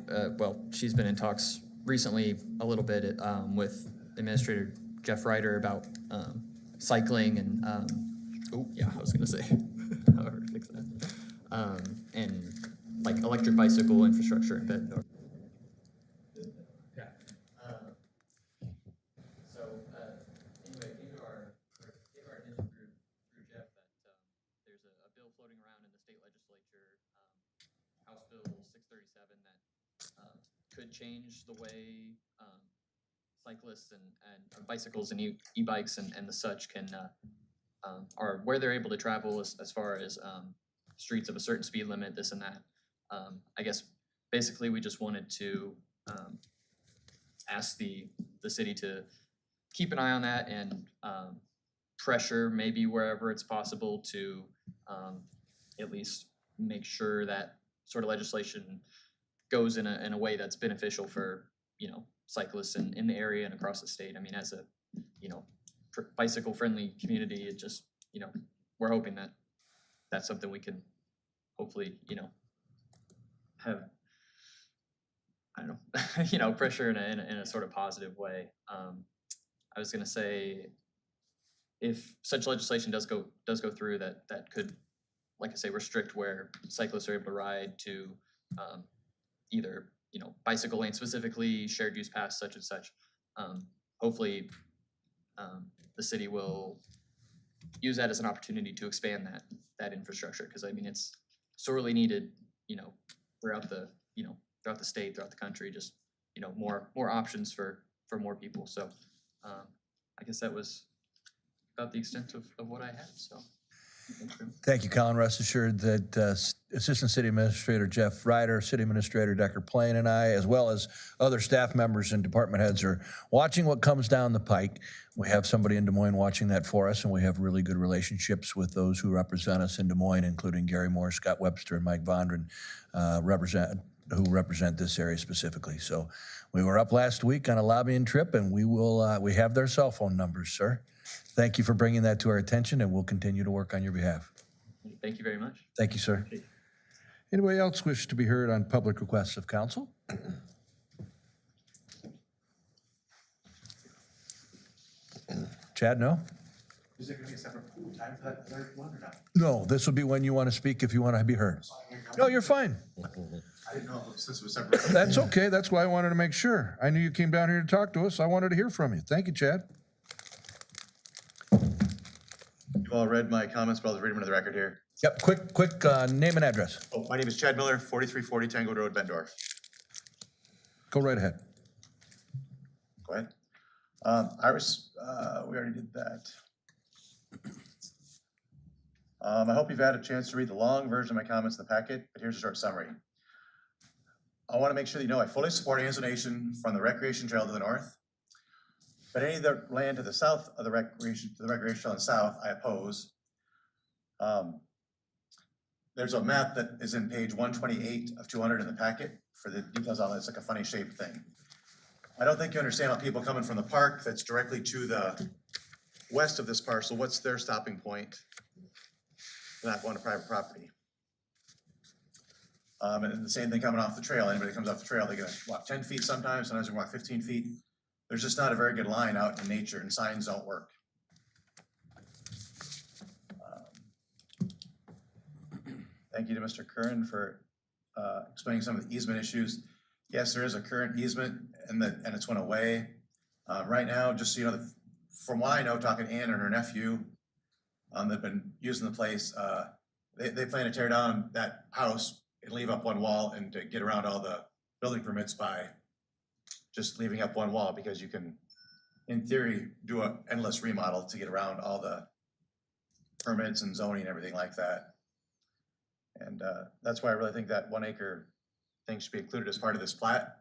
she's been in talks recently a little bit with Administrator Jeff Ryder about cycling and, I was gonna say, however to fix that. And like electric bicycle infrastructure in Bettendorf. Anyway, gave our attention through Jeff that there's a bill floating around in the state legislature, House Bill 637, that could change the way cyclists and bicycles and e-bikes and the such can or where they're able to travel as far as streets of a certain speed limit, this and that. I guess basically we just wanted to ask the city to keep an eye on that and pressure maybe wherever it's possible to at least make sure that sort of legislation goes in a way that's beneficial for, cyclists in the area and across the state. I mean, as a, bicycle friendly community, it just, we're hoping that that's something we can hopefully, have, I don't know, pressure in a sort of positive way. I was going to say, if such legislation does go through, that could, like I say, restrict where cyclists are able to ride to either, bicycle lane specifically, shared use paths, such and such. Hopefully, the city will use that as an opportunity to expand that infrastructure, because I mean it's sorely needed, throughout throughout the state, throughout the country, just, you know, more options for more people. So I guess that was about the extent of what I had, so. Thank you, Colin. Rest assured that Assistant City Administrator Jeff Ryder, City Administrator Decker Plain, and I, as well as other staff members and department heads, are watching what comes down the pike. We have somebody in Des Moines watching that for us, and we have really good relationships with those who represent us in Des Moines, including Gary Moore, Scott Webster, and Mike Vondran, who represent this area specifically. So we were up last week on a lobbying trip, and we have their cell phone numbers, sir. Thank you for bringing that to our attention, and we'll continue to work on your behalf. Thank you very much. Thank you, sir. Anybody else wish to be heard on public requests of council? Chad, no? Is there gonna be a separate time for that third one or not? No, this will be when you want to speak if you want to be heard. No, you're fine. I didn't know if this was separate. That's okay. That's why I wanted to make sure. I knew you came down here to talk to us. I wanted to hear from you. Thank you, Chad. You've all read my comments, but I'll read them into the record here. Yep, quick name and address. Oh, my name is Chad Miller, 4340 Tango Road, Bettendorf. Go right ahead. Go ahead. We already did that. I hope you've had a chance to read the long version of my comments in the packet, but here's a short summary. I want to make sure that you know I fully support annexation from the recreation trail to the north. But any of the land to the south of the recreation trail in the south, I oppose. There's a map that is in page 128 of 200 in the packet for the details on it. It's like a funny shaped thing. I don't think you understand how people coming from the park that's directly to the west of this parcel, what's their stopping point? They're not going to private property. And the same thing coming off the trail. Anybody that comes off the trail, they're gonna walk 10 feet sometimes they're gonna walk 15 feet. There's just not a very good line out in nature, and signs don't work. Thank you to Mr. Curran for explaining some of the easement issues. Yes, there is a current easement, and it's went away. Right now, just so you know, from what I know, talking to Ann and her nephew, they've been using the place. They plan to tear down that house and leave up one wall and to get around all the building permits by just leaving up one wall, because you can, in theory, do an endless remodel to get around all the permits and zoning and everything like that. And that's why I really think that 1 acre thing should be included as part of this plat,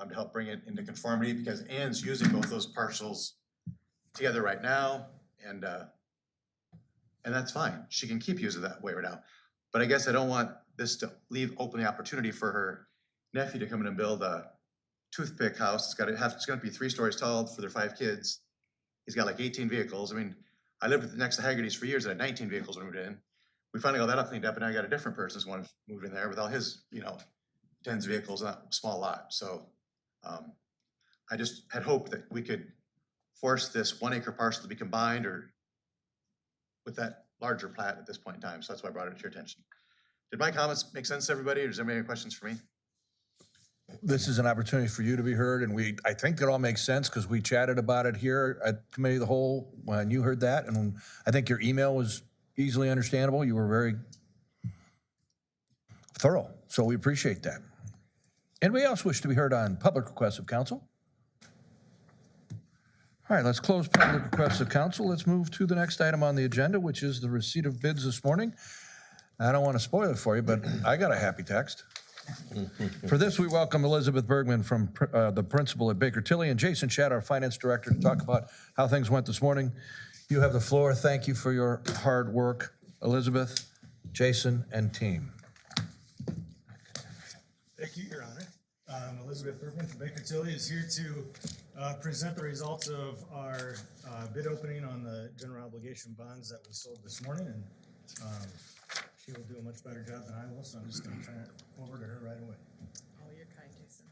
to help bring it into conformity, because Ann's using both those parcels together right now, and that's fine. She can keep using that way right now. But I guess I don't want this to leave open the opportunity for her nephew to come in and build a toothpick house. It's gonna be 3 stories tall for their 5 kids. He's got like 18 vehicles. I mean, I lived next to Haggerty's for years and had 19 vehicles when we moved in. We finally got that all cleaned up, and I got a different person's one moved in there with all his, tens of vehicles in that small lot. So I just had hoped that we could force this 1 acre parcel to be combined or with that larger plat at this point in time. So that's why I brought it to your attention. Did my comments make sense to everybody, or does anybody have questions for me? This is an opportunity for you to be heard, and I think it all makes sense because we chatted about it here at Committee of the Whole when you heard that, and I think your email was easily understandable. You were very thorough, so we appreciate that. Anybody else wish to be heard on public requests of council? All right, let's close public requests of council. Let's move to the next item on the agenda, which is the receipt of bids this morning. I don't want to spoil it for you, but I got a happy text. For this, we welcome Elizabeth Bergman, from the principal at Baker Tilly, and Jason Shadd, our finance director, to talk about how things went this morning. You have the floor. Thank you for your hard work, Elizabeth, Jason, and team. Thank you, Your Honor. Elizabeth Bergman from Baker Tilly is here to present the results of our bid opening on the general obligation bonds that we sold this morning, and she will do a much better job than I will, so I'm just going to turn it over to her right away. Oh, you're kind, Jason.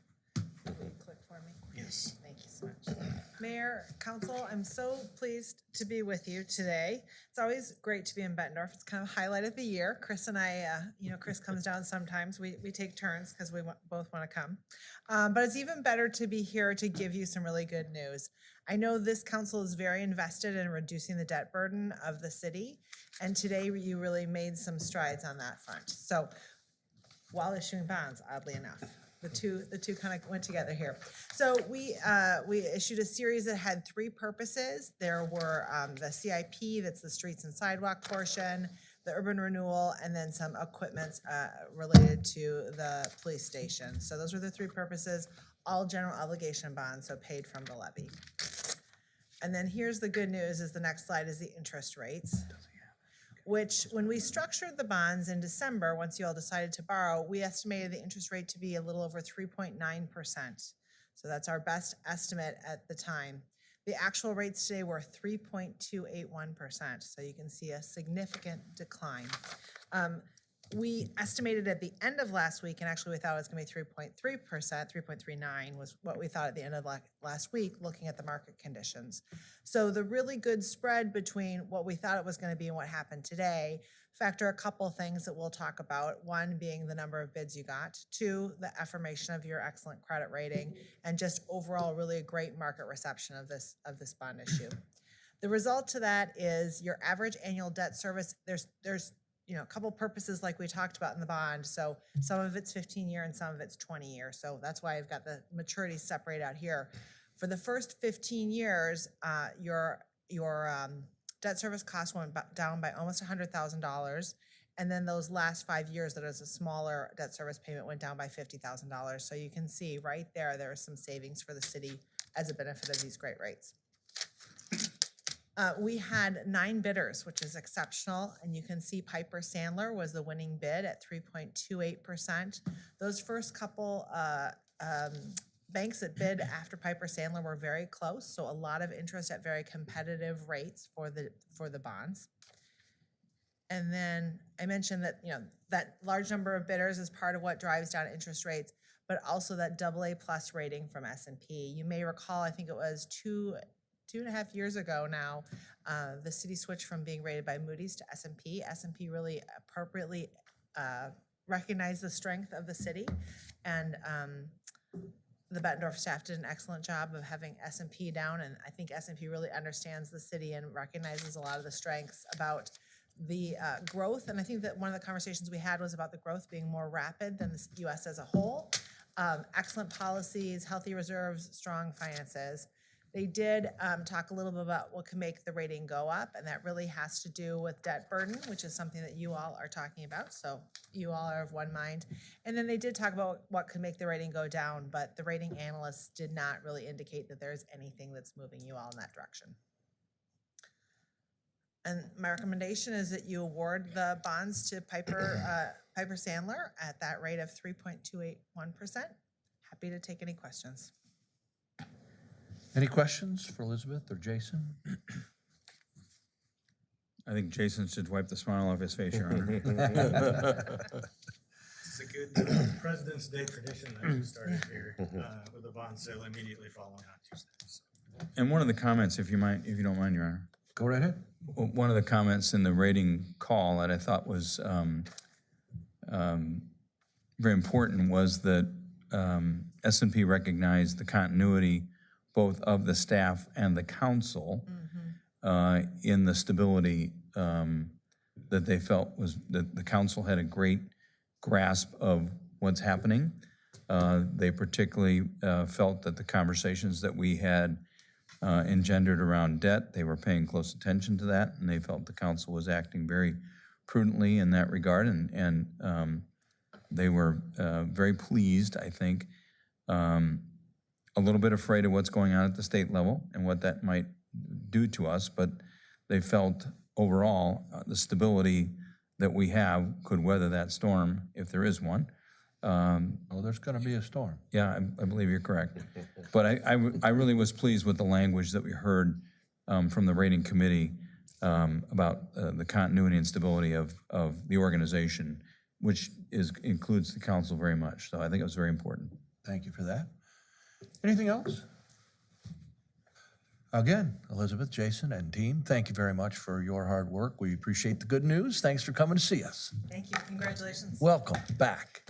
Will you click for me? Yes. Thank you so much. Mayor, council, I'm so pleased to be with you today. It's always great to be in Bettendorf. It's kind of highlight of the year. Chris and I, Chris comes down sometimes. We take turns because we both want to come. But it's even better to be here to give you some really good news. I know this council is very invested in reducing the debt burden of the city, and today you really made some strides on that front. So while issuing bonds, oddly enough. The two kind of went together here. So we issued a series that had three purposes. There were the CIP, that's the streets and sidewalk portion, the urban renewal, and then some equipment related to the police station. So those were the three purposes, all general obligation bonds, so paid from the levy. And then here's the good news, is the next slide is the interest rates, which when we structured the bonds in December, once you all decided to borrow, we estimated the interest rate to be a little over 3.9%. So that's our best estimate at the time. The actual rates today were 3.281%. So you can see a significant decline. We estimated at the end of last week, and actually we thought it was gonna be 3.3%, 3.39 was what we thought at the end of last week, looking at the market conditions. So the really good spread between what we thought it was gonna be and what happened today factor a couple things that we'll talk about. One being the number of bids you got. Two, the affirmation of your excellent credit rating, and just overall really a great market reception of this bond issue. The result to that is your average annual debt service, there's a couple purposes like we talked about in the bond. So some of it's 15-year and some of it's 20-year. So that's why I've got the maturity separated out here. For the first 15 years, your debt service cost went down by almost $100,000. And then those last 5 years, that is a smaller debt service payment, went down by $50,000. So you can see right there are some savings for the city as a benefit of these great rates. We had 9 bidders, which is exceptional, and you can see Piper Sandler was the winning bid at 3.28%. Those first couple banks that bid after Piper Sandler were very close, so a lot of interest at very competitive rates for the bonds. And then I mentioned that that large number of bidders is part of what drives down interest rates, but also that AA+ rating from S&P. You may recall, I think it was two and a half years ago now, the city switched from being rated by Moody's to S&P. S&P really appropriately recognized the strength of the city, and the Bettendorf staff did an excellent job of having S&P down, and I think S&P really understands the city and recognizes a lot of the strengths about the growth. And I think that one of the conversations we had was about the growth being more rapid than the U.S. as a whole. Excellent policies, healthy reserves, strong finances. They did talk a little bit about what can make the rating go up, and that really has to do with debt burden, which is something that you all are talking about, so you all are of one mind. And then they did talk about what could make the rating go down, but the rating analysts did not really indicate that there's anything that's moving you all in that direction. And my recommendation is that you award the bonds to Piper Sandler at that rate of 3.281%. Happy to take any questions. Any questions for Elizabeth or Jason? I think Jason should wipe the smile off his face, Your Honor. It's a good President's Day tradition that we started here with the bond sale immediately following on Tuesday. So. And one of the comments, if you don't mind, Your Honor. Go right ahead. One of the comments in the rating call that I thought was very important was that S&P recognized the continuity both of the staff and the council in the stability that they felt was that the council had a great grasp of what's happening. They particularly felt that the conversations that we had engendered around debt, they were paying close attention to that, and they felt the council was acting very prudently in that regard, and they were very pleased, I think, a little bit afraid of what's going on at the state level and what that might do to us, but they felt overall the stability that we have could weather that storm if there is one. Oh, there's going to be a storm. Yeah, I believe you're correct. But I really was pleased with the language that we heard from the rating committee about the continuity and stability of the organization, which includes the council very much. So I think it was very important. Thank you for that. Anything else? Again, Elizabeth, Jason, and team, thank you very much for your hard work. We appreciate the good news. Thanks for coming to see us. Thank you. Congratulations. Welcome back.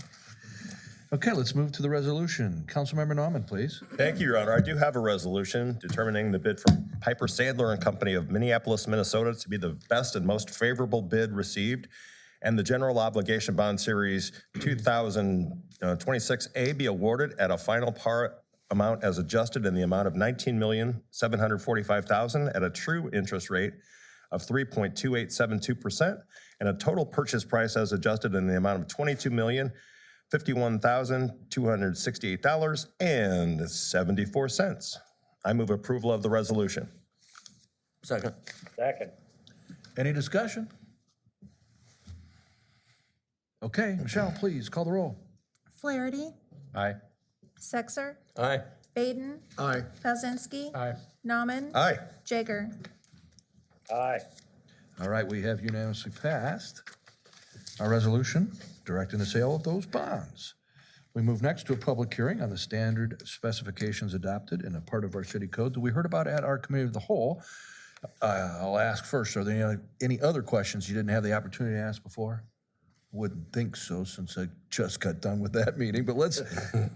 Okay, let's move to the resolution. Councilmember Nauman, please. Thank you, Your Honor. I do have a resolution determining the bid from Piper Sandler and Company of Minneapolis, Minnesota to be the best and most favorable bid received and the General Obligation Bond Series 2026A be awarded at a final par amount as adjusted in the amount of $19,745,000 at a true interest rate of 3.2872% and a total purchase price as adjusted in the amount of $22,051,268.74. I move approval of the resolution. Second. Second. Any discussion? Okay, Michelle, please call the roll. Flaherty, Aye. Sexer, Aye. Baden, Aye. Pelzinski, Aye. Nauman, Aye. Jaeger. Aye. All right, we have unanimously passed our resolution directing the sale of those bonds. We move next to a public hearing on the standard specifications adopted in a part of our city code that we heard about at our committee of the whole. I'll ask first, are there any other questions you didn't have the opportunity to ask before? Wouldn't think so, since I just got done with that meeting, but let's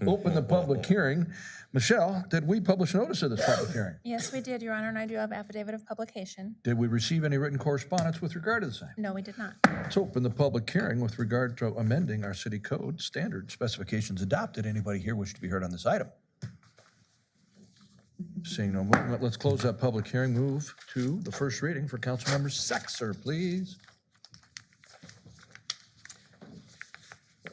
open the public hearing. Michelle, did we publish notice of this public hearing? Yes, we did, Your Honor, and I do have affidavit of publication. Did we receive any written correspondence with regard to the same? No, we did not. Let's open the public hearing with regard to amending our city code standard specifications adopted. Anybody here wish to be heard on this item? Seeing no movement, let's close that public hearing. Move to the first reading for Councilmember Sexer, please.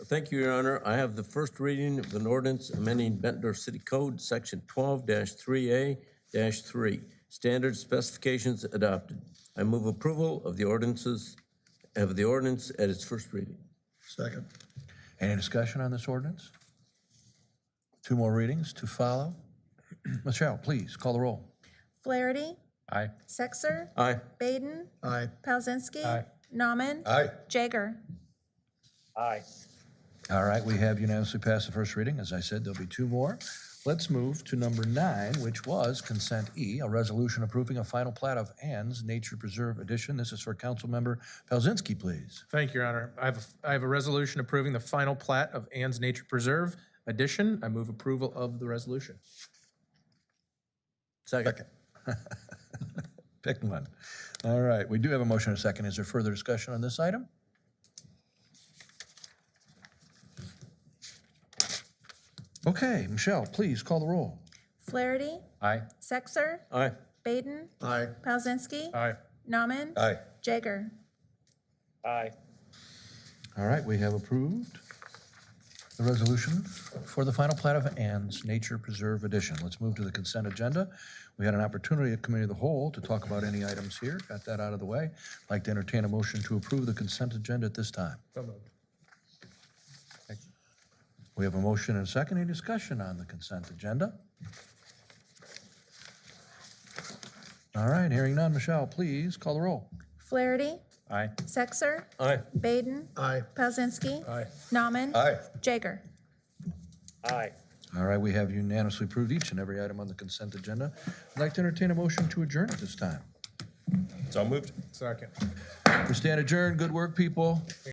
Thank you, Your Honor. I have the first reading of an ordinance amending Bettendorf City Code, Section 12-3A-3, Standard Specifications Adopted. I move approval of the ordinance at its first reading. Second. Any discussion on this ordinance? Two more readings to follow. Michelle, please call the roll. Flaherty, Aye. Sexer, Aye. Baden, Aye. Pelzinski, Aye. Nauman, Aye. Jaeger. Aye. All right, we have unanimously passed the first reading. As I said, there'll be two more. Let's move to number 9, which was consent E, a resolution approving a final plat of Ann's Nature Preserve Edition. This is for Councilmember Pelzinski, please. Thank you, Your Honor. I have a resolution approving the final plat of Ann's Nature Preserve Edition. I move approval of the resolution. Second. Pick one. All right, we do have a motion and a second. Is there further discussion on this item? Okay, Michelle, please call the roll. Flaherty, Aye. Sexer, Aye. Baden, Aye. Pelzinski, Aye. Nauman, Aye. Jaeger. Aye. All right, we have approved the resolution for the final plat of Ann's Nature Preserve Edition. Let's move to the consent agenda. We had an opportunity at Committee of the Whole to talk about any items here. Got that out of the way. I'd like to entertain a motion to approve the consent agenda at this time. So moved. We have a motion and a second. Any discussion on the consent agenda? All right, hearing none. Michelle, please call the roll. Flaherty, Aye. Sexer, Aye. Baden, Aye. Pelzinski, Aye. Nauman, Aye. Jaeger. Aye. All right, we have unanimously approved each and every item on the consent agenda. I'd like to entertain a motion to adjourn at this time. So moved. Second. We stand adjourned. Good work, people.